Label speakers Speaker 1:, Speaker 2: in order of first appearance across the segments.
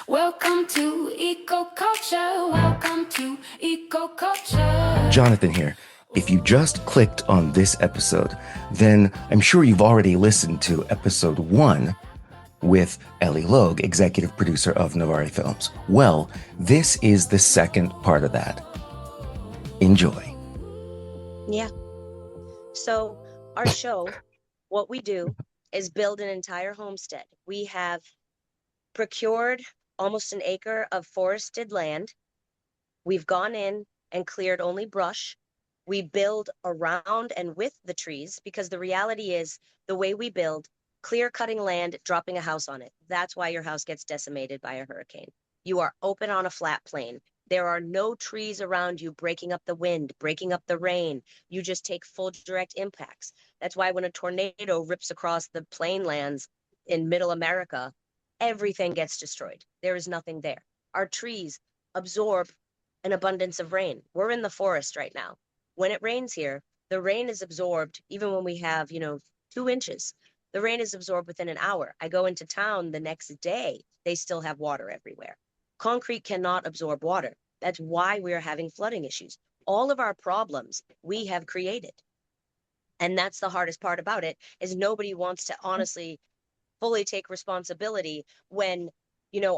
Speaker 1: Welcome to Eco Culture. Welcome to Eco Culture.
Speaker 2: Jonathan here. If you just clicked on this episode, then I'm sure you've already listened to episode 1 with Eli Logue, executive producer of Novare Films. Well, this is the second part of that. Enjoy.
Speaker 3: Yeah. So our show, what we do is build an entire homestead. We have procured almost an acre of forested land. We've gone in and cleared only brush. We build around and with the trees because the reality is the way we build, clear cutting land, dropping a house on it. That's why your house gets decimated by a hurricane. You are open on a flat plain. There are no trees around you breaking up the wind, breaking up the rain. You just take full direct impacts. That's why when a tornado rips across the plainlands in middle America, everything gets destroyed. There is nothing there. Our trees absorb an abundance of rain. We're in the forest right now. When it rains here, the rain is absorbed, even when we have, 2 inches. The rain is absorbed within an hour. I go into town the next day, they still have water everywhere. Concrete cannot absorb water. That's why we're having flooding issues. All of our problems we have created. And that's the hardest part about it, is nobody wants to honestly fully take responsibility when,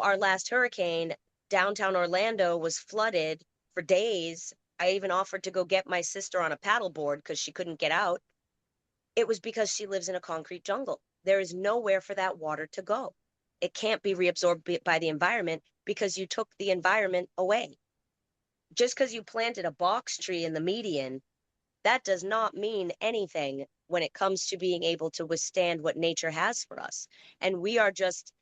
Speaker 3: our last hurricane, downtown Orlando was flooded for days. I even offered to go get my sister on a paddleboard because she couldn't get out. It was because she lives in a concrete jungle. There is nowhere for that water to go. It can't be reabsorbed by the environment because you took the environment away. Just because you planted a box tree in the median, that does not mean anything when it comes to being able to withstand what nature has for us. And we are just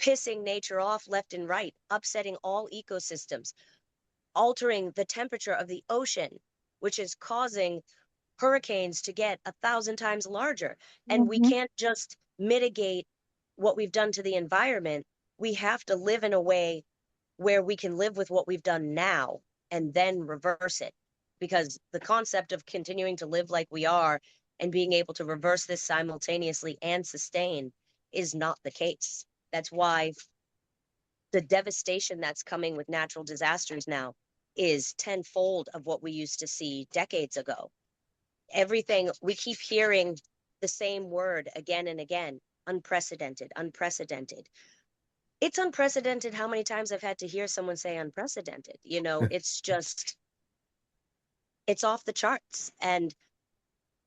Speaker 3: pissing nature off left and right, upsetting all ecosystems, altering the temperature of the ocean, which is causing hurricanes to get 1,000 times larger. And we can't just mitigate what we've done to the environment. We have to live in a way where we can live with what we've done now and then reverse it. Because the concept of continuing to live like we are and being able to reverse this simultaneously and sustain is not the case. That's why the devastation that's coming with natural disasters now is tenfold of what we used to see decades ago. Everything, we keep hearing the same word again and again: unprecedented, unprecedented. It's unprecedented how many times I've had to hear someone say unprecedented. It's just, it's off the charts. And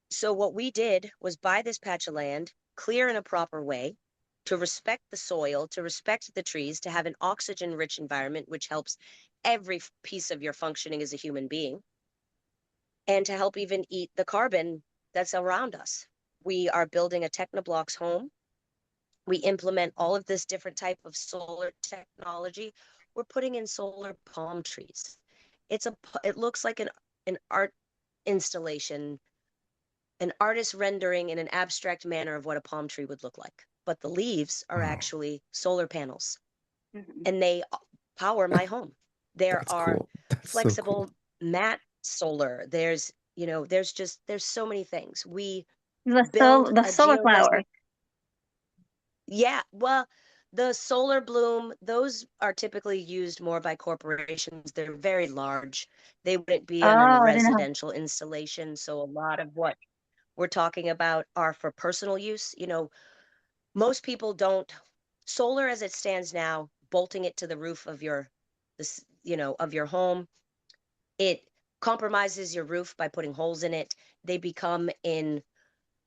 Speaker 3: so what we did was buy this patch of land, clear in a proper way, to respect the soil, to respect the trees, to have an oxygen-rich environment, which helps every piece of your functioning as a human being, and to help even eat the carbon that's around us. We are building a Technoblocks home. We implement all of this different type of solar technology. We're putting in solar palm trees. It looks like an art installation, an artist rendering in an abstract manner of what a palm tree would look like. But the leaves are actually solar panels, and they power my home. There
Speaker 2: That's
Speaker 3: are
Speaker 2: cool. That's so
Speaker 3: flexible
Speaker 2: cool.
Speaker 3: mat solar. There's so many things. We
Speaker 4: The
Speaker 3: build
Speaker 4: the
Speaker 3: a
Speaker 4: solar flower.
Speaker 3: georesonant. Yeah, well, the solar bloom, those are typically used more by corporations. They're very large. They wouldn't be
Speaker 4: Oh,
Speaker 3: on a
Speaker 4: I didn't know.
Speaker 3: residential installation. So a lot of what we're talking about are for personal use. Most people don't. Solar as it stands now, bolting it to the roof of of your home, it compromises your roof by putting holes in it. They become, in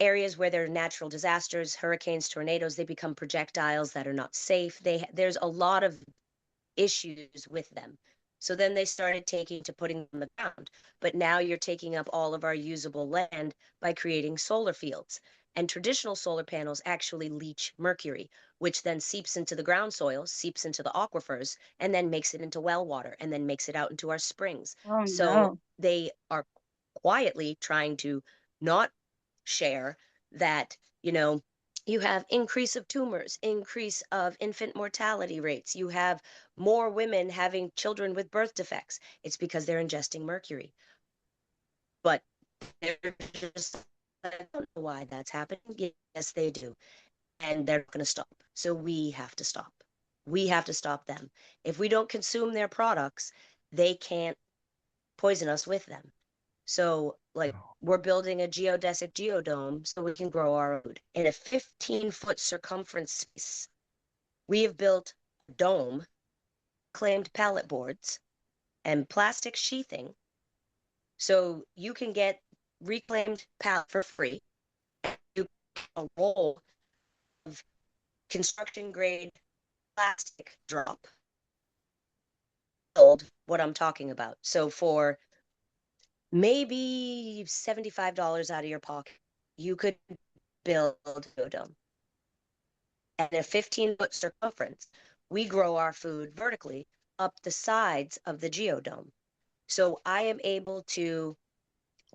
Speaker 3: areas where there are natural disasters, hurricanes, tornadoes, they become projectiles that are not safe. There's a lot of issues with them. So then they started taking to putting them on the ground. But now you're taking up all of our usable land by creating solar fields. And traditional solar panels actually leach mercury, which then seeps into the ground soil, seeps into the aquifers, and then makes it into well water, and then makes it out into our springs.
Speaker 4: Oh
Speaker 3: So
Speaker 4: no.
Speaker 3: they are quietly trying to not share that, you have increase of tumors, increase of infant mortality rates. You have more women having children with birth defects. It's because they're ingesting mercury. But they're just, I don't know why that's happening. Yes, they do. And they're not going to stop. So we have to stop. We have to stop them. If we don't consume their products, they can't poison us with them. So, like, we're building a geodesic geodome so we can grow our food in a 15-foot circumference space. We have built a dome, claimed pallet boards, and plastic sheathing so you can get reclaimed pallet for free. You get a roll of construction grade plastic drop. Build what I'm talking about. So for maybe $75 out of your pocket, you could build a dome. And a 15-foot circumference, we grow our food vertically up the sides of the geodome. So I am able to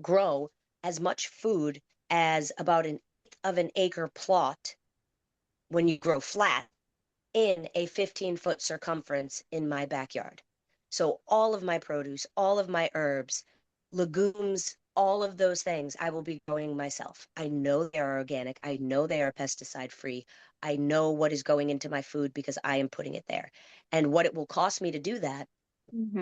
Speaker 3: grow as much food as about an eighth of an acre plot when you grow flat in a 15-foot circumference in my backyard. So all of my produce, all of my herbs, legumes, all of those things I will be growing myself. I know they are organic. I know they are pesticide free. I know what is going into my food because I am putting it there. And what it will cost me to do that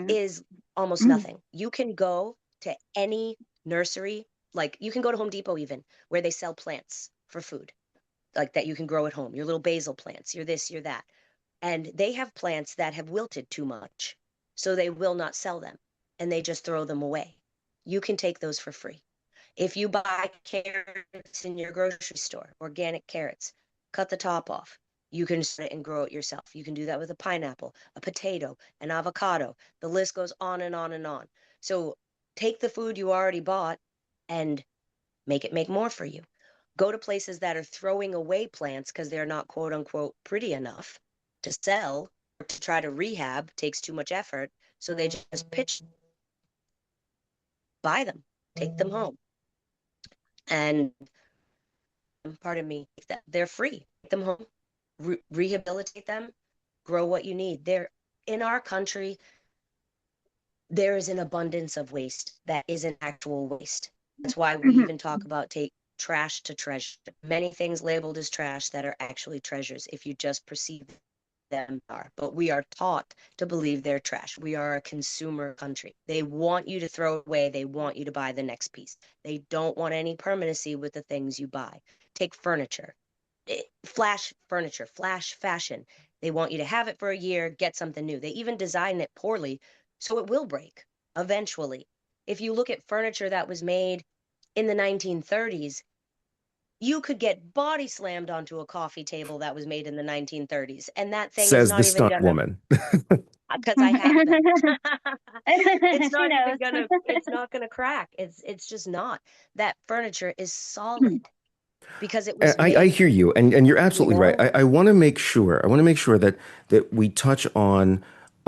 Speaker 3: is almost nothing. You can go to any nursery, like you can go to Home Depot even, where they sell plants for food, like that you can grow at home, your little basil plants, your this, your that. And they have plants that have wilted too much, so they will not sell them and they just throw them away. You can take those for free. If you buy carrots in your grocery store, organic carrots, cut the top off. You can set it and grow it yourself. You can do that with a pineapple, a potato, an avocado. The list goes on and on and on. So take the food you already bought and make it make more for you. Go to places that are throwing away plants because they're not quote unquote pretty enough to sell or to try to rehab takes too much effort. So they just pitch, buy them, take them home. And pardon me, they're free. Take them home, rehabilitate them, grow what you need. They're in our country. There is an abundance of waste that isn't actual waste. That's why we even talk about take trash to treasure. Many things labeled as trash that are actually treasures if you just perceive them are. But we are taught to believe they're trash. We are a consumer country. They want you to throw it away. They want you to buy the next piece. They don't want any permanency with the things you buy. Take furniture. Flash furniture, flash fashion. They want you to have it for a year, get something new. They even design it poorly so it will break eventually. If you look at furniture that was made in the 1930s, you could get body slammed onto a coffee table that was made in the 1930s, and that thing is
Speaker 2: Says the
Speaker 3: not even
Speaker 2: stunt
Speaker 3: gonna,
Speaker 2: woman.
Speaker 3: because I have them. It's
Speaker 4: She
Speaker 3: not even
Speaker 4: knows.
Speaker 3: gonna, it's not gonna crack. It's just not. That furniture is solid because it was
Speaker 2: I
Speaker 3: made,
Speaker 2: hear you, and you're
Speaker 3: you
Speaker 2: absolutely right.
Speaker 3: know?
Speaker 2: I want to make sure. I want to make sure that we touch on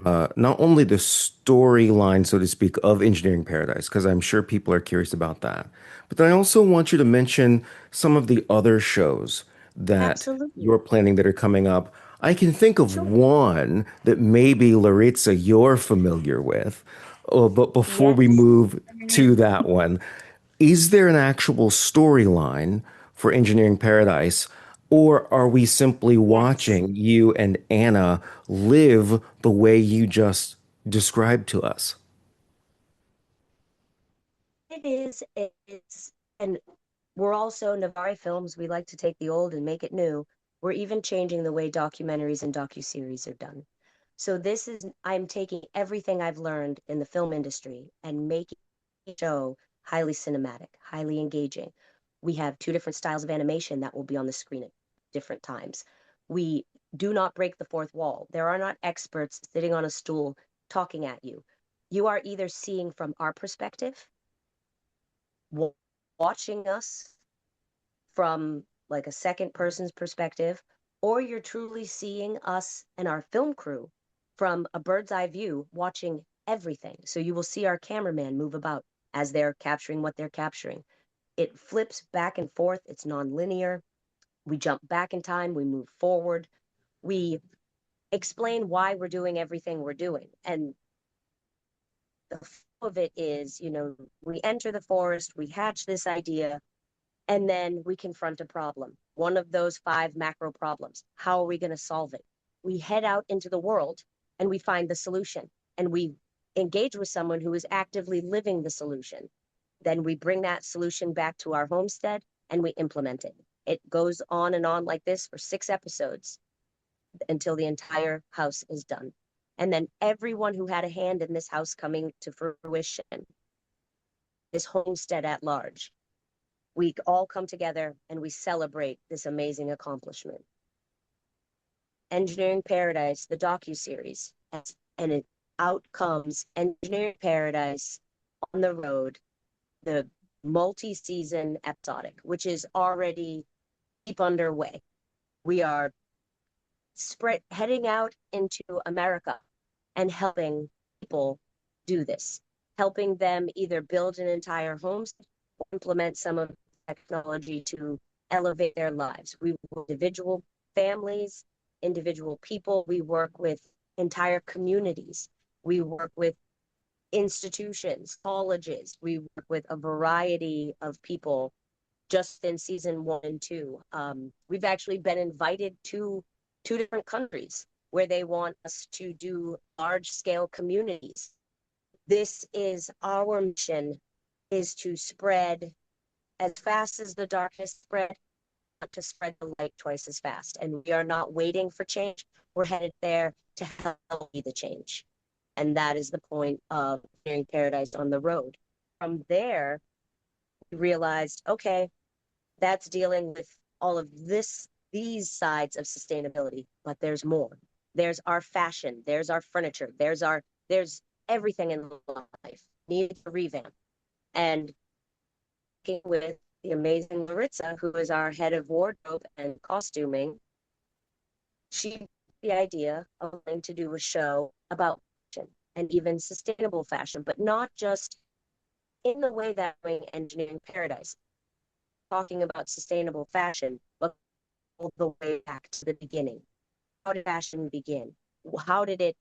Speaker 2: not only the storyline, so to speak, of Engineering Paradise, because I'm sure people are curious about that, but then I also want you to mention some of the other shows that
Speaker 3: Absolutely.
Speaker 2: you're planning that are coming up. I can think of
Speaker 3: Sure.
Speaker 2: one that maybe Laritza you're familiar with, but before we
Speaker 3: Yes.
Speaker 2: move to that one, is there an actual storyline for Engineering Paradise, or are we simply
Speaker 3: Yes.
Speaker 2: watching you and Anna live the way you just described to us?
Speaker 3: It is. It's, and we're also Novare Films. We like to take the old and make it new. We're even changing the way documentaries and docuseries are done. So this is, I'm taking everything I've learned in the film industry and making a show highly cinematic, highly engaging. We have two different styles of animation that will be on the screen at different times. We do not break the fourth wall. There are not experts sitting on a stool talking at you. You are either seeing from our perspective, watching us from like a second person's perspective, or you're truly seeing us and our film crew from a bird's eye view watching everything. So you will see our cameraman move about as they're capturing what they're capturing. It flips back and forth, it's non-linear. We jump back in time, we move forward, we explain why we're doing everything we're doing. And the flow of it is, we enter the forest, we hatch this idea, and then we confront a problem. One of those five macro problems. How are we going to solve it? we head out into the world and we find the solution, and we engage with someone who is actively living the solution. Then we bring that solution back to our homestead and we implement it. It goes on and on like this for 6 episodes until the entire house is done. And then everyone who had a hand in this house coming to fruition, this homestead at large, we all come together and we celebrate this amazing accomplishment. Engineering Paradise, the docuseries, and it out comes Engineering Paradise on the Road, the multi-season episodic, which is already deep underway. We are heading out into America and helping people do this, helping them either build an entire home or implement some of the technology to elevate their lives. We work with individual families, individual people. We work with entire communities. We work with institutions, colleges. We work with a variety of people just in season 1 and 2. We've actually been invited to 2 different countries where they want us to do large scale communities. This is our mission, is to spread as fast as the darkness spread, to spread the light twice as fast. And we are not waiting for change. We're headed there to help be the change. And that is the point of Engineering Paradise on the Road. From there, we realized, okay, that's dealing with all of these sides of sustainability, but there's more. There's our fashion, there's our furniture, there's everything in life needs a revamp. And working with the amazing Maritza, who is our head of wardrobe and costuming, she had the idea of wanting to do a show about fashion and even sustainable fashion, but not just in the way that we're doing Engineering Paradise, talking about sustainable fashion, but all the way back to the beginning. How did fashion begin? How did it,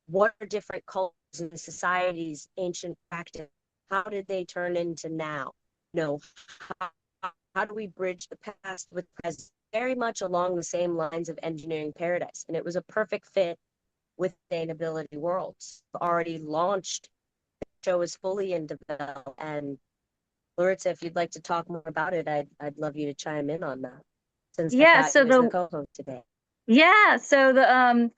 Speaker 3: what are different cultures and societies, ancient practice? How did they turn into now? How do we bridge the past with present? Very much along the same lines of Engineering Paradise. And it was a perfect fit with Sustainability Worlds. Already launched. The show is fully in development. And Larissa, if you'd like to talk more about it, I'd love you to chime in on that, since I've
Speaker 4: Yeah,
Speaker 3: got
Speaker 4: so
Speaker 3: you as the co-host today.
Speaker 4: the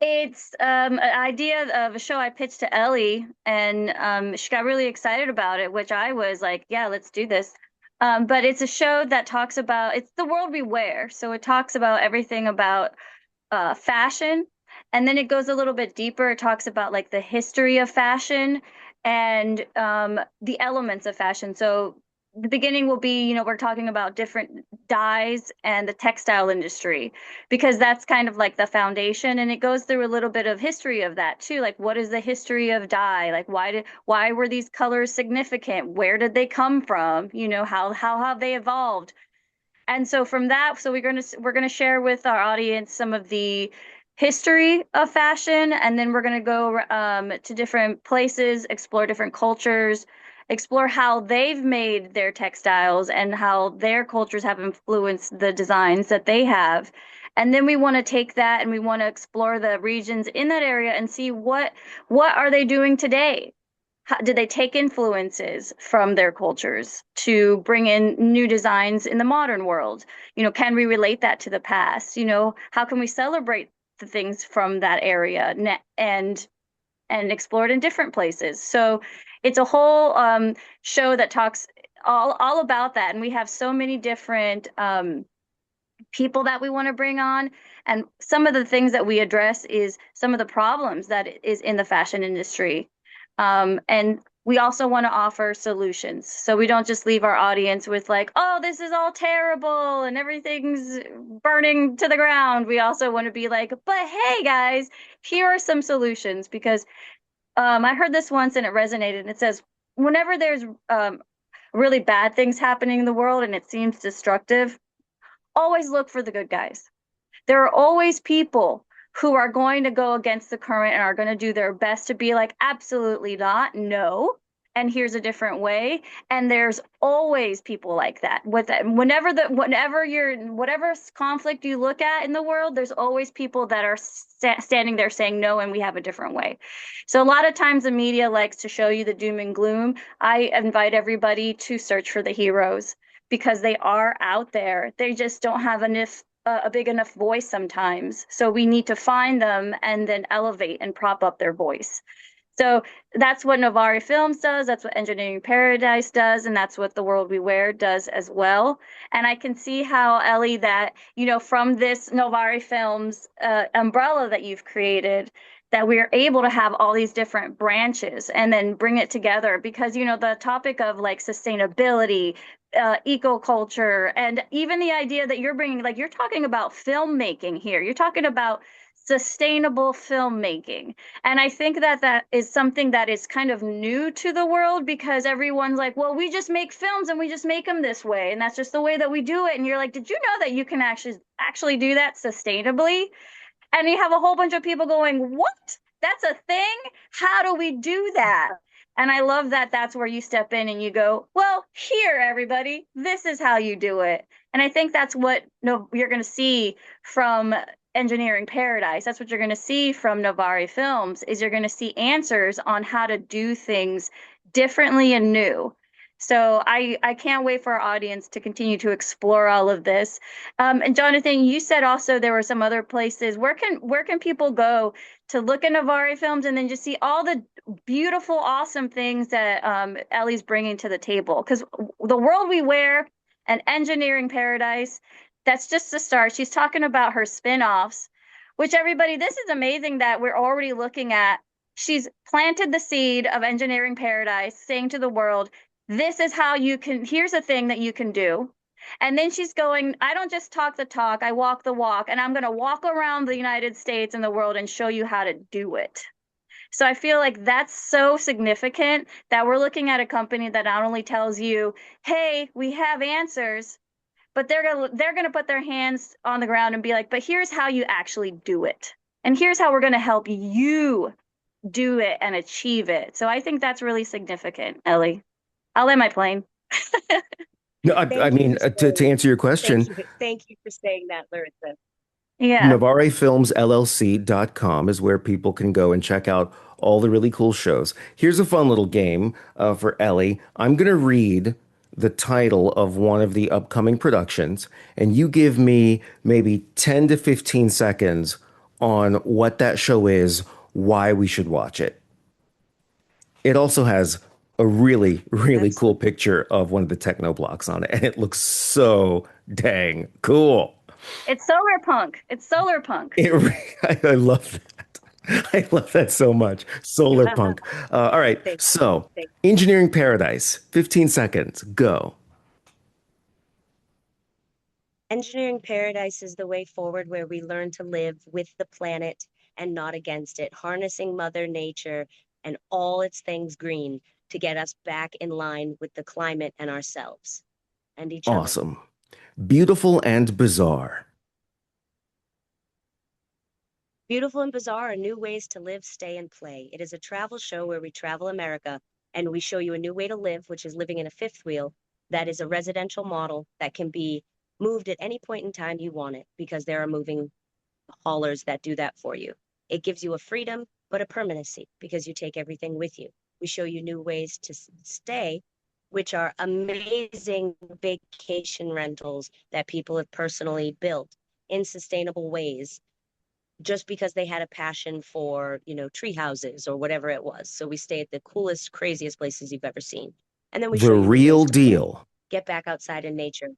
Speaker 4: it's an idea of a show I pitched to Ellie, and she got really excited about it, which I was like, yeah, let's do this. But it's a show that talks about, it's the world we wear. So it talks about everything about fashion, and then it goes a little bit deeper. It talks about like the history of fashion and the elements of fashion. So the beginning will be, we're talking about different dyes and the textile industry, because that's kind of like the foundation, and it goes through a little bit of history of that too. Like, what is the history of dye? Like, why were these colors significant? Where did they come from? How have they evolved? And so from that, so we're gonna share with our audience some of the history of fashion, and then we're gonna go to different places, explore different cultures, explore how they've made their textiles and how their cultures have influenced the designs that they have. And then we want to take that and we want to explore the regions in that area and see what are they doing today? Did they take influences from their cultures to bring in new designs in the modern world? Can we relate that to the past? How can we celebrate the things from that area and explore it in different places? So it's a whole show that talks all about that. And we have so many different people that we want to bring on. And some of the things that we address is some of the problems that is in the fashion industry. And we also want to offer solutions. So we don't just leave our audience with like, oh, this is all terrible and everything's burning to the ground. We also want to be like, but hey, guys, here are some solutions. Because I heard this once and it resonated. And it says, whenever there's really bad things happening in the world and it seems destructive, always look for the good guys. There are always people who are going to go against the current and are going to do their best to be like, absolutely not. No, and here's a different way. And there's always people like that. Whatever conflict you look at in the world, there's always people that are standing there saying no, and we have a different way. So a lot of times the media likes to show you the doom and gloom. I invite everybody to search for the heroes because they are out there. They just don't have a big enough voice sometimes. So we need to find them and then elevate and prop up their voice. So that's what Novare Films does. That's what Engineering Paradise does. And that's what The World We Wear does as well. And I can see how, Ellie, that, from this Novare Films umbrella that you've created, that we are able to have all these different branches and then bring it together because, the topic of like sustainability, eco culture, and even the idea that you're bringing, like you're talking about filmmaking here. You're talking about sustainable filmmaking. And I think that that is something that is kind of new to the world because everyone's like, well, we just make films and we just make them this way. And that's just the way that we do it. And you're like, did you know that you can actually do that sustainably? And you have a whole bunch of people going, what? That's a thing? How do we do that? And I love that that's where you step in and you go, well, here, everybody, this is how you do it. And I think that's what you're going to see from Engineering Paradise. That's what you're going to see from Novare Films is you're going to see answers on how to do things differently and new. So I can't wait for our audience to continue to explore all of this. And Jonathan, you said also there were some other places. Where can people go to look at Novare Films and then just see all the beautiful, awesome things that Ellie's bringing to the table? Because The World We Wear and Engineering Paradise, that's just the start. She's talking about her spin-offs, which everybody, this is amazing that we're already looking at. She's planted the seed of Engineering Paradise, saying to the world, this is how here's a thing that you can do. And then she's going, I don't just talk the talk, I walk the walk, and I'm going to walk around the United States and the world and show you how to do it. So I feel like that's so significant that we're looking at a company that not only tells you, hey, we have answers, but they're going to put their hands on the ground and be like, but here's how you actually do it. And here's how we're going to help you do it and achieve it. So I think that's really significant, Ellie. I'll land my plane.
Speaker 2: No, I mean, to answer your question,
Speaker 3: Thank you for saying that, Larissa.
Speaker 4: Yeah.
Speaker 2: NovareFilmsLLC.com is where people can go and check out all the really cool shows. Here's a fun little game for Ellie. I'm going to read the title of one of the upcoming productions, and you give me maybe 10 to 15 seconds on what that show is, why we should watch it. It also has a really, really cool picture of one of the techno blocks on it, and it looks so dang cool.
Speaker 4: It's solar punk. It's solar punk.
Speaker 2: I love that. I love that so much. Solar punk. All right. So, Engineering Paradise, 15 seconds. Go.
Speaker 3: Engineering Paradise is the way forward where we learn to live with the planet and not against it, harnessing Mother Nature and all its things green to get us back in line with the climate and ourselves and each other.
Speaker 2: Awesome. Beautiful and Bizarre.
Speaker 3: Beautiful and Bizarre are new ways to live, stay, and play. It is a travel show where we travel America and we show you a new way to live, which is living in a fifth wheel. That is a residential model that can be moved at any point in time you want it because there are moving haulers that do that for you. It gives you a freedom, but a permanency because you take everything with you. We show you new ways to stay, which are amazing vacation rentals that people have personally built in sustainable ways just because they had a passion for, tree houses or whatever it was. So we stay at the coolest, craziest places you've ever seen. And then we show
Speaker 2: The
Speaker 3: you
Speaker 2: Real Deal.
Speaker 3: get back outside in nature.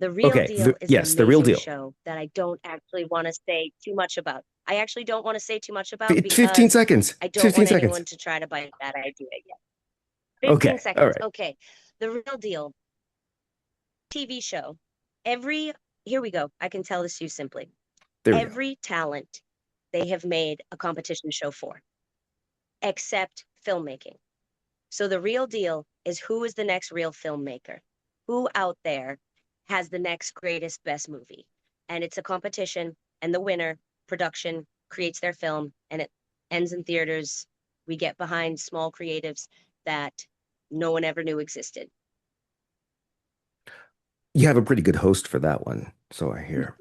Speaker 3: The Real Deal is
Speaker 2: yes,
Speaker 3: an
Speaker 2: The Real
Speaker 3: amazing
Speaker 2: Deal.
Speaker 3: show that I don't actually want to say too much about. I actually don't want to say too much about
Speaker 2: 15 seconds.
Speaker 3: I don't
Speaker 2: 15
Speaker 3: want
Speaker 2: seconds.
Speaker 3: anyone to try to bite that idea yet. 15
Speaker 2: Okay.
Speaker 3: seconds.
Speaker 2: All right.
Speaker 3: Okay. The Real Deal TV show. Here we go. I can tell this to you simply. Every talent they have made a competition show for, except filmmaking. So the Real Deal is who is the next real filmmaker? Who out there has the next greatest, best movie? And it's a competition, and the winner, production, creates their film, and it ends in theaters We get behind small creatives that no one ever knew existed.
Speaker 2: You have a pretty good host for that one, so I hear.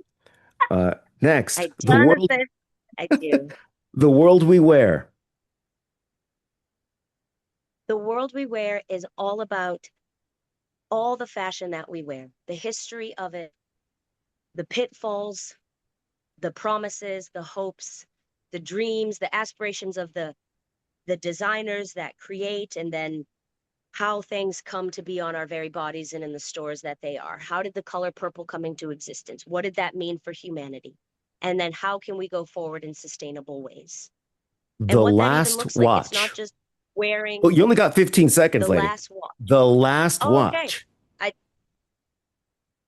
Speaker 2: Next,
Speaker 3: I Jonathan, I do.
Speaker 2: the world we wear.
Speaker 3: The world we wear is all about all the fashion that we wear, the history of it, the pitfalls, the promises, the hopes, the dreams, the aspirations of the designers that create, and then how things come to be on our very bodies and in the stores that they are. How did the color purple come into existence? What did that mean for humanity? And then how can we go forward in sustainable ways? And
Speaker 2: The
Speaker 3: what that even
Speaker 2: last
Speaker 3: looks like. It's not
Speaker 2: watch.
Speaker 3: just wearing
Speaker 2: Oh, you only got 15
Speaker 3: the
Speaker 2: seconds, lady.
Speaker 3: last watch.
Speaker 2: The last
Speaker 3: Oh, okay.
Speaker 2: watch.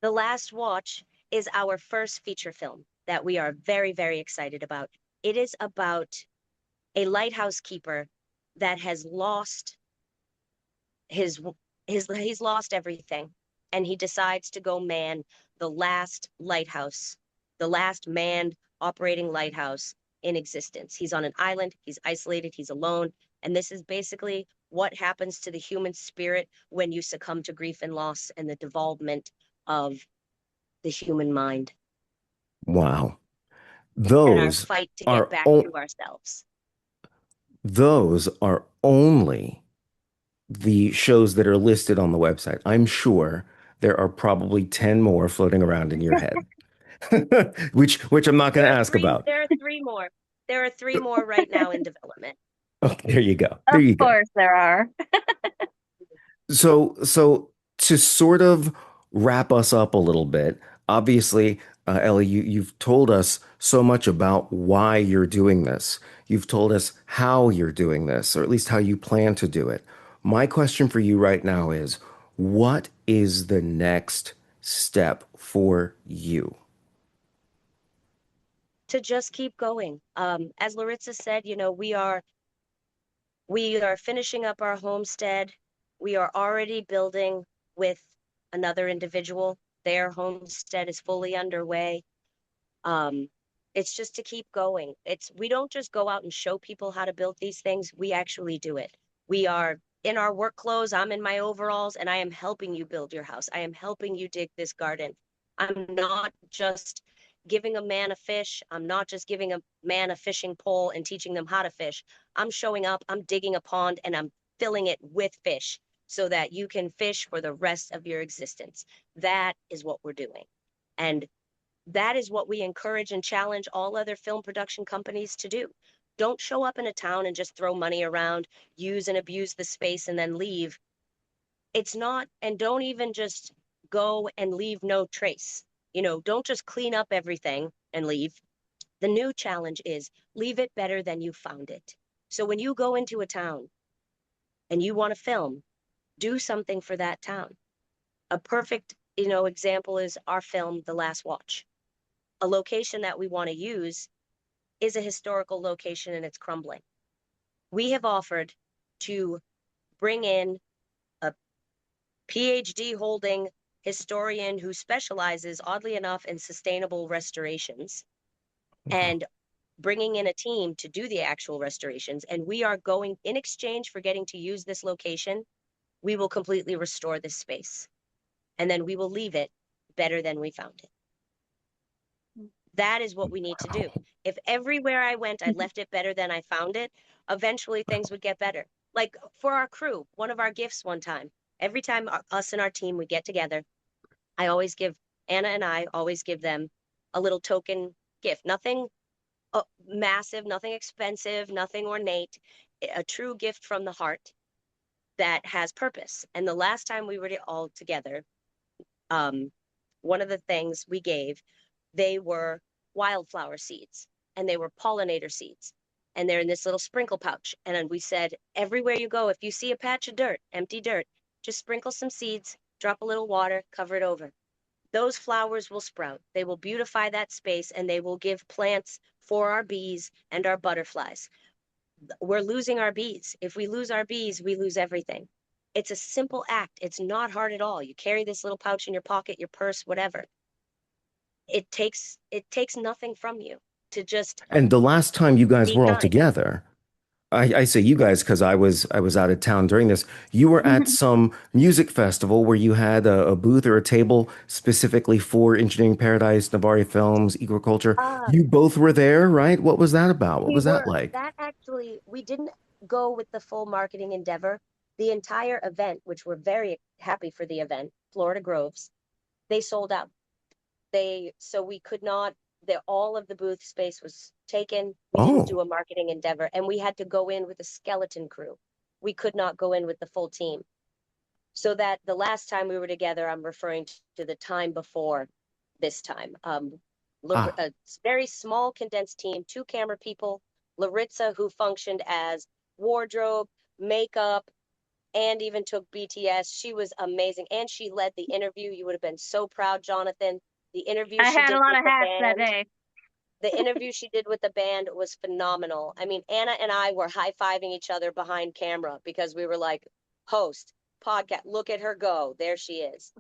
Speaker 3: The Last Watch is our first feature film that we are very, very excited about. It is about a lighthouse keeper that has lost his he's lost everything, and he decides to go man the last lighthouse, the last manned operating lighthouse in existence. He's on an island, he's isolated, he's alone, and this is basically what happens to the human spirit when you succumb to grief and loss and the devolvement of the human mind
Speaker 2: Wow.
Speaker 3: and our
Speaker 2: Those
Speaker 3: fight to get
Speaker 2: are
Speaker 3: back
Speaker 2: o-
Speaker 3: to ourselves.
Speaker 2: those are only the shows that are listed on the website. I'm sure there are probably 10 more floating around in your head, which I'm not going to ask about.
Speaker 3: There are three more. There are three more right now in development.
Speaker 2: Oh, there you go. There
Speaker 4: Of
Speaker 2: you go.
Speaker 4: course there are.
Speaker 2: So to sort of wrap us up a little bit, obviously, Ellie, you've told us so much about why you're doing this. You've told us how you're doing this, or at least how you plan to do it. My question for you right now is, what is the next step for you?
Speaker 3: To just keep going. As Laritza said, we are finishing up our homestead. We are already building with another individual. Their homestead is fully underway. Um, it's just to keep going. We don't just go out and show people how to build these things. We actually do it. We are in our work clothes. I'm in my overalls, and I am helping you build your house. I am helping you dig this garden. I'm not just giving a man a fish. I'm not just giving a man a fishing pole and teaching them how to fish. I'm showing up, I'm digging a pond, and I'm filling it with fish so that you can fish for the rest of your existence. That is what we're doing. And that is what we encourage and challenge all other film production companies to do. Don't show up in a town and just throw money around, use and abuse the space, and then leave. It's not, and don't even just go and leave no trace. Don't just clean up everything and leave. The new challenge is leave it better than you found it. So when you go into a town and you want to film, do something for that town. A perfect, example is our film, The Last Watch. A location that we want to use is a historical location and it's crumbling. We have offered to bring in a PhD holding historian who specializes, oddly enough, in sustainable restorations and bringing in a team to do the actual restorations. And we are going, in exchange for getting to use this location, we will completely restore this space. And then we will leave it better than we found it. That is what we need to do. If everywhere I went, I left it better than I found it, eventually things would get better. Like for our crew, one of our gifts one time, every time us and our team would get together, Anna and I always give them a little token gift. Nothing massive, nothing expensive, nothing ornate, a true gift from the heart that has purpose. And the last time we were all together, one of the things we gave, they were wildflower seeds and they were pollinator seeds. And they're in this little sprinkle pouch. And then we said, everywhere you go, if you see a patch of dirt, empty dirt, just sprinkle some seeds, drop a little water, cover it over. Those flowers will sprout. They will beautify that space and they will give plants for our bees and our butterflies. We're losing our bees. If we lose our bees, we lose everything. It's a simple act. It's not hard at all. You carry this little pouch in your pocket, your purse, whatever. It takes nothing from you to just
Speaker 2: And the last time you guys
Speaker 3: be
Speaker 2: were all
Speaker 3: kind.
Speaker 2: together, I say you guys because I was out of town during this. You were at some music festival where you had a booth or a table specifically for Engineering Paradise, Novare Films, Ecoculture.
Speaker 3: Ah,
Speaker 2: You both were there, right? What was that about? What
Speaker 3: we
Speaker 2: was that
Speaker 3: were.
Speaker 2: like?
Speaker 3: That actually, we didn't go with the full marketing endeavor. The entire event, which we're very happy for the event, Florida Groves, they sold out. So we could not, all of the booth space was taken. We didn't do
Speaker 2: Oh,
Speaker 3: a marketing endeavor, and we had to go in with a skeleton crew. We could not go in with the full team. So that the last time we were together, I'm referring to the time before this time.
Speaker 2: ah,
Speaker 3: A very small condensed team, two camera people, Laritza, who functioned as wardrobe, makeup, and even took BTS. She was amazing. And she led the interview. You would have been so proud, Jonathan. The interview
Speaker 4: I
Speaker 3: she
Speaker 4: had a
Speaker 3: did
Speaker 4: lot
Speaker 3: with
Speaker 4: of
Speaker 3: the
Speaker 4: hats that
Speaker 3: band,
Speaker 4: day.
Speaker 3: the interview she did with the band was phenomenal. I mean, Anna and I were high-fiving each other behind camera because we were like, host, podcast, look at her go. There she is.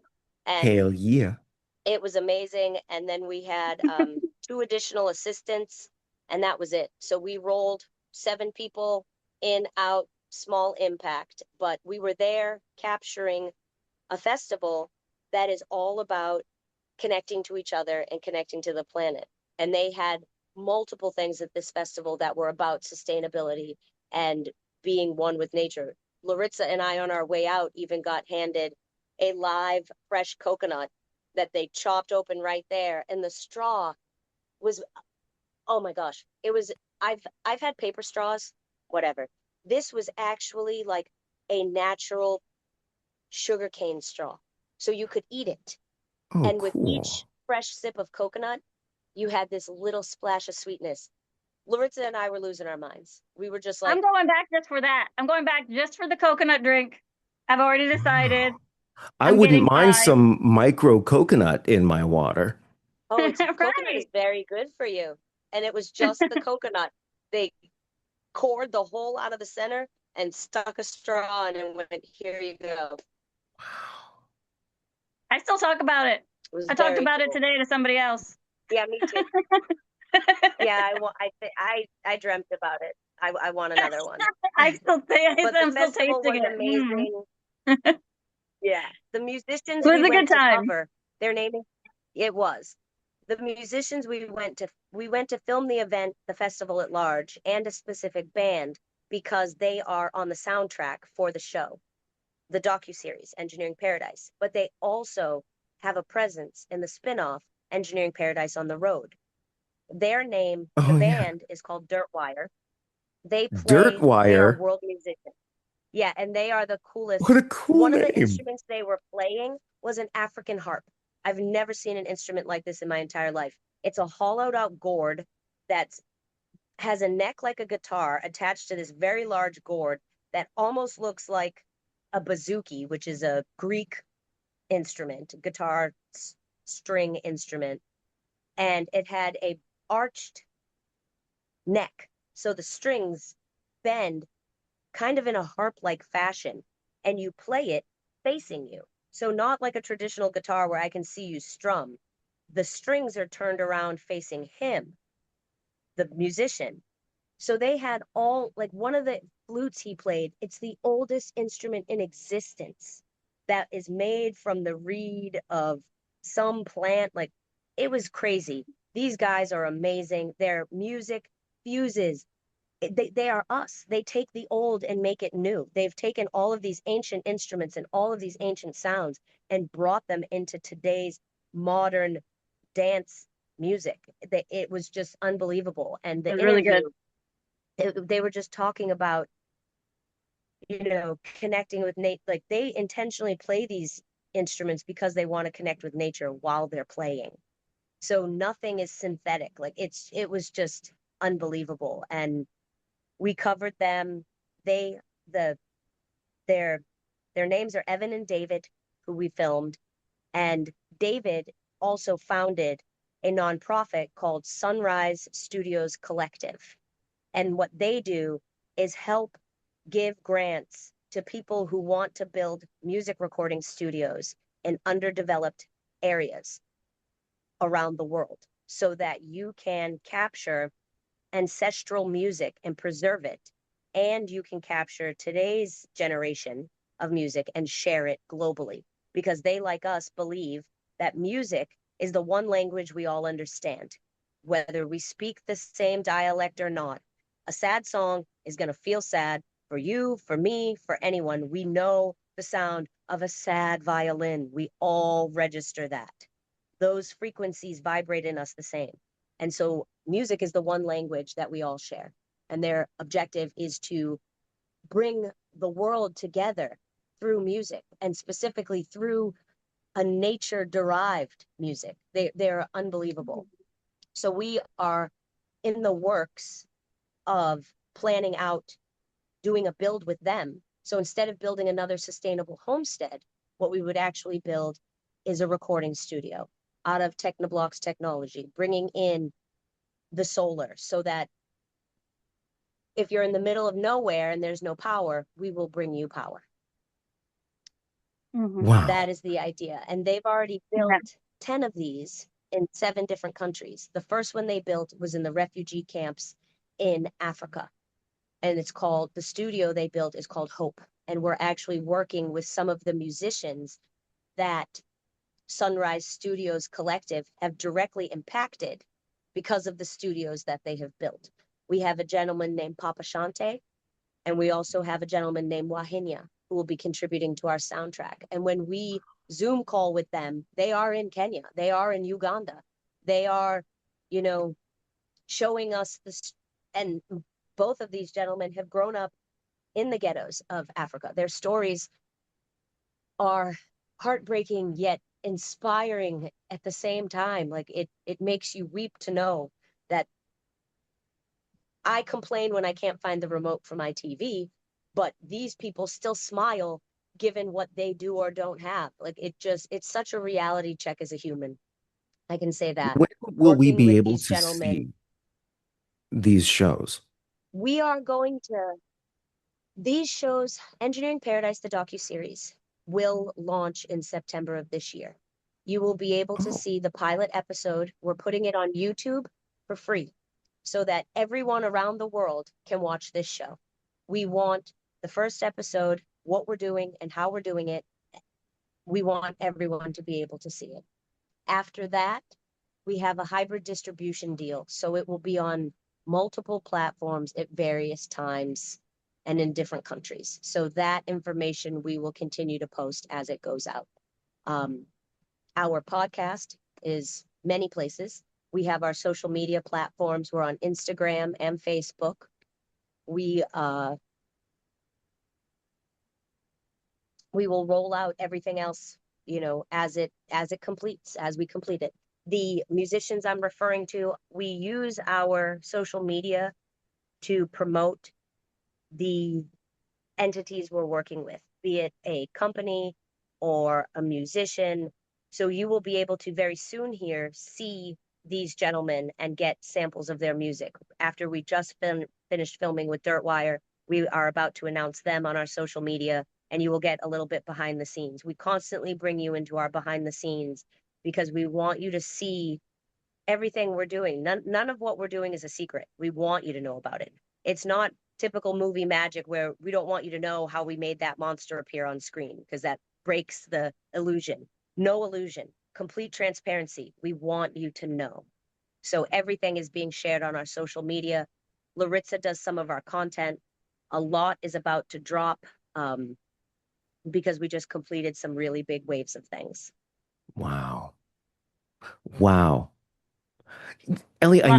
Speaker 3: And
Speaker 2: hell yeah.
Speaker 3: it was amazing. And then we had two additional assistants, and that was it. So we rolled 7 people in, out, small impact. But we were there capturing a festival that is all about connecting to each other and connecting to the planet. And they had multiple things at this festival that were about sustainability and being one with nature. Laritza and I, on our way out, even got handed a live, fresh coconut that they chopped open right there. And the straw was, oh my gosh, it was, I've had paper straws, whatever. This was actually like a natural sugarcane straw. So you could eat it.
Speaker 2: Oh,
Speaker 3: And with each
Speaker 2: cool.
Speaker 3: fresh sip of coconut, you had this little splash of sweetness. Laritza and I were losing our minds. We were just
Speaker 4: I'm
Speaker 3: like,
Speaker 4: going back just for that. I'm going back just for the coconut drink. I've already decided.
Speaker 2: Wow. I
Speaker 4: I'm
Speaker 2: wouldn't
Speaker 4: getting
Speaker 2: mind
Speaker 4: 5.
Speaker 2: some micro coconut in my water.
Speaker 3: oh, it's coconut is
Speaker 4: Right.
Speaker 3: very good for you. And it was just the coconut. They cored the hole out of the center and stuck a straw in and went, here you go.
Speaker 4: I still talk about it.
Speaker 3: It was
Speaker 4: I talked
Speaker 3: very
Speaker 4: about it
Speaker 3: cool.
Speaker 4: today to somebody else.
Speaker 3: Yeah, me too. Yeah, I dreamt about it. I want another one.
Speaker 4: I still think
Speaker 3: But the
Speaker 4: I'm still
Speaker 3: festival
Speaker 4: tasting
Speaker 3: was
Speaker 4: it.
Speaker 3: amazing. Yeah. The musicians
Speaker 4: It
Speaker 3: we
Speaker 4: was a good
Speaker 3: went to
Speaker 4: time.
Speaker 3: cover, their naming, it was. The musicians we went to film the event, the festival at large, and a specific band because they are on the soundtrack for the show, the docuseries Engineering Paradise. But they also have a presence in the spin-off Engineering Paradise on the Road. Their name, the
Speaker 2: Oh yeah.
Speaker 3: band is called Dirtwire.
Speaker 2: Dirt
Speaker 3: They are
Speaker 2: wire.
Speaker 3: world musicians. Yeah, and they are the coolest.
Speaker 2: What a cool
Speaker 3: One of the
Speaker 2: name.
Speaker 3: instruments they were playing was an African harp. I've never seen an instrument like this in my entire life. It's a hollowed out gourd that has a neck like a guitar attached to this very large gourd that almost looks like a bouzouki, which is a Greek instrument, guitar string instrument. And it had a arched neck. So the strings bend kind of in a harp-like fashion, and you play it facing you. So not like a traditional guitar where I can see you strum. The strings are turned around facing him, the musician. So they had all, like one of the flutes he played, it's the oldest instrument in existence that is made from the reed of some plant. Like it was crazy. These guys are amazing. Their music fuses, they are us. They take the old and make it new. They've taken all of these ancient instruments and all of these ancient sounds and brought them into today's modern dance music. It was just unbelievable. And
Speaker 4: It
Speaker 3: the
Speaker 4: was really good.
Speaker 3: interview, they were just talking about, connecting with Nate. Like they intentionally play these instruments because they want to connect with nature while they're playing. So nothing is synthetic. Like it was just unbelievable. And we covered them. They the their their names are Evan and David, who we filmed, and David also founded a nonprofit called Sunrise Studios Collective. And what they do is help give grants to people who want to build music recording studios in underdeveloped areas around the world so that you can capture ancestral music and preserve it and you can capture today's generation of music and share it globally, because they, like us, believe that music is the one language we all understand, whether we speak the same dialect or not. A sad song is going to feel sad for you, for me, for anyone. We know the sound of a sad violin. We all register that. Those frequencies vibrate in us the same. And so music is the one language that we all share. And their objective is to bring the world together through music, and specifically through a nature derived music. They're unbelievable. So we are in the works of planning out doing a build with them. So instead of building another sustainable homestead, what we would actually build is a recording studio out of Technoblocks technology, bringing in the solar, so that if you're in the middle of nowhere and there's no power, we will bring you power.
Speaker 2: Wow.
Speaker 3: That is the idea. And they've already built 10 of these in 7 different countries. The first one they built was in the refugee camps in Africa. And it's called, the studio they built is called Hope. And we're actually working with some of the musicians that Sunrise Studios Collective have directly impacted because of the studios that they have built. We have a gentleman named Papa Shante, and we also have a gentleman named Wahinya, who will be contributing to our soundtrack. And when we Zoom call with them, they are in Kenya, they are in Uganda, they are, you know, showing us this. And both of these gentlemen have grown up in the ghettos of Africa. Their stories are heartbreaking yet inspiring at the same time. Like it makes you weep to know that I complain when I can't find the remote for my TV, but these people still smile given what they do or don't have. Like it's such a reality check as a human. I can say that.
Speaker 2: When will we
Speaker 3: Working
Speaker 2: be
Speaker 3: with
Speaker 2: able
Speaker 3: these
Speaker 2: to
Speaker 3: gentlemen,
Speaker 2: see these shows?
Speaker 3: we are going to, these shows, Engineering Paradise, the docuseries, will launch in September of this year. You will be able to
Speaker 2: Oh,
Speaker 3: see the pilot episode. We're putting it on YouTube for free so that everyone around the world can watch this show. We want the first episode, what we're doing and how we're doing it. We want everyone to be able to see it. After that, we have a hybrid distribution deal. So it will be on multiple platforms at various times and in different countries. So that information we will continue to post as it goes out. Our podcast is many places. We have our social media platforms. We're on Instagram and Facebook. We will roll out everything else, you know, as it completes, as we complete it. The musicians I'm referring to, we use our social media to promote the entities we're working with, be it a company or a musician. So you will be able to very soon here see these gentlemen and get samples of their music. After we just finished filming with Dirtwire, we are about to announce them on our social media, and you will get a little bit behind the scenes. We constantly bring you into our behind the scenes because we want you to see everything we're doing. None of what we're doing is a secret. We want you to know about it. It's not typical movie magic where we don't want you to know how we made that monster appear on screen, because that breaks the illusion. No illusion, complete transparency. We want you to know. So everything is being shared on our social media. Laritza does some of our content. A lot is about to drop because we just completed some really big waves of things.
Speaker 2: wow. Wow. Ellie,
Speaker 4: Well,
Speaker 2: I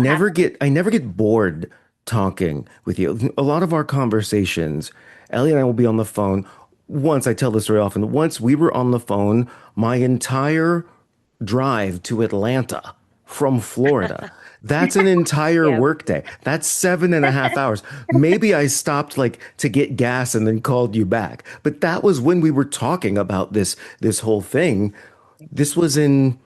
Speaker 2: never get bored talking with you. A lot of our conversations, Ellie and I will be on the phone. Once, I tell this very often, once we were on the phone my entire drive to Atlanta from Florida. That's an entire
Speaker 3: Yeah.
Speaker 2: workday. That's 7.5 hours. Maybe I stopped like to get gas and then called you back. But that was when we were talking about this whole thing. This was in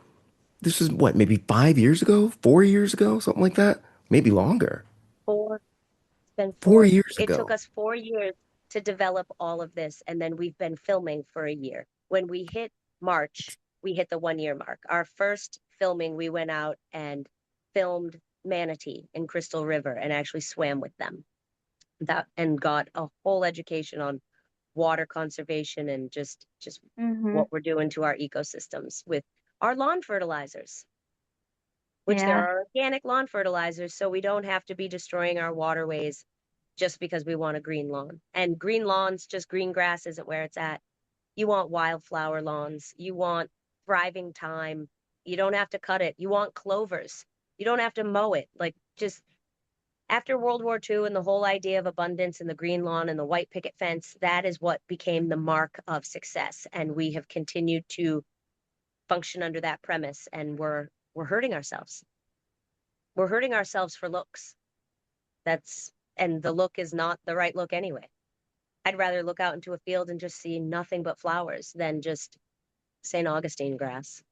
Speaker 2: this is what, maybe 5 years ago, 4 years ago, something like that? Maybe longer.
Speaker 3: Four, it's been
Speaker 2: Four
Speaker 3: 4.
Speaker 2: years
Speaker 3: It took
Speaker 2: ago.
Speaker 3: us 4 years to develop all of this, and then we've been filming for a year. When we hit March, we hit the 1 year mark. Our first filming, we went out and filmed manatee in Crystal River and actually swam with them. that and got a whole education on water conservation and just
Speaker 4: Mm-hmm.
Speaker 3: what we're doing to our ecosystems with our lawn fertilizers, which there
Speaker 4: Yeah.
Speaker 3: are organic lawn fertilizers, so we don't have to be destroying our waterways just because we want a green lawn. And green lawns, just green grass isn't where it's at. You want wildflower lawns. You want thriving thyme. You don't have to cut it. You want clovers. You don't have to mow it. Like, just after World War II and the whole idea of abundance and the green lawn and the white picket fence, that is what became the mark of success. And we have continued to function under that premise, and we're hurting ourselves. We're hurting ourselves for looks. And the look is not the right look anyway. I'd rather look out into a field and just see nothing but flowers than just St. Augustine grass.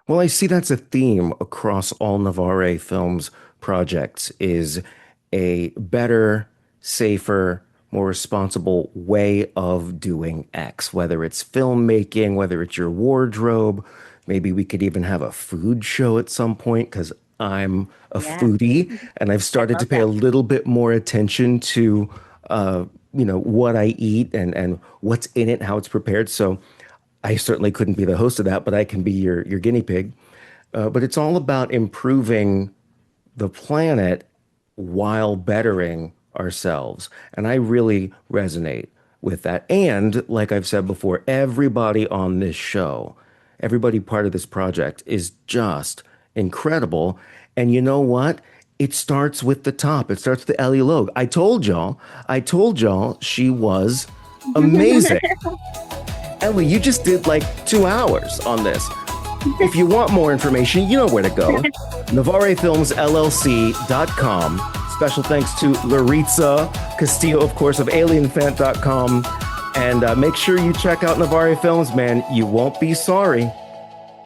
Speaker 2: Well, I see that's a theme across all Novare Films projects is a better, safer, more responsible way of doing X, whether it's filmmaking, whether it's your wardrobe. Maybe we could even have a food show at some point because I'm a
Speaker 3: Yeah,
Speaker 2: foodie and I've
Speaker 3: I
Speaker 2: started to
Speaker 3: love
Speaker 2: pay a
Speaker 3: that.
Speaker 2: little bit more attention to what I eat and what's in it, how it's prepared. So I certainly couldn't be the host of that, but I can be your guinea pig. But it's all about improving the planet while bettering ourselves. And I really resonate with that. And like I've said before, everybody on this show, everybody part of this project is just incredible. And you know what? It starts with the top. It starts with Ellie Logue. I told y'all she was amazing. Ellie, you just did like 2 hours on this. If you want more information, you know where to go. NovareFilmsLLC.com. Special thanks to Laritza Castillo, of course, of AlienFant.com. And make sure you check out Novare Films, man. You won't be sorry.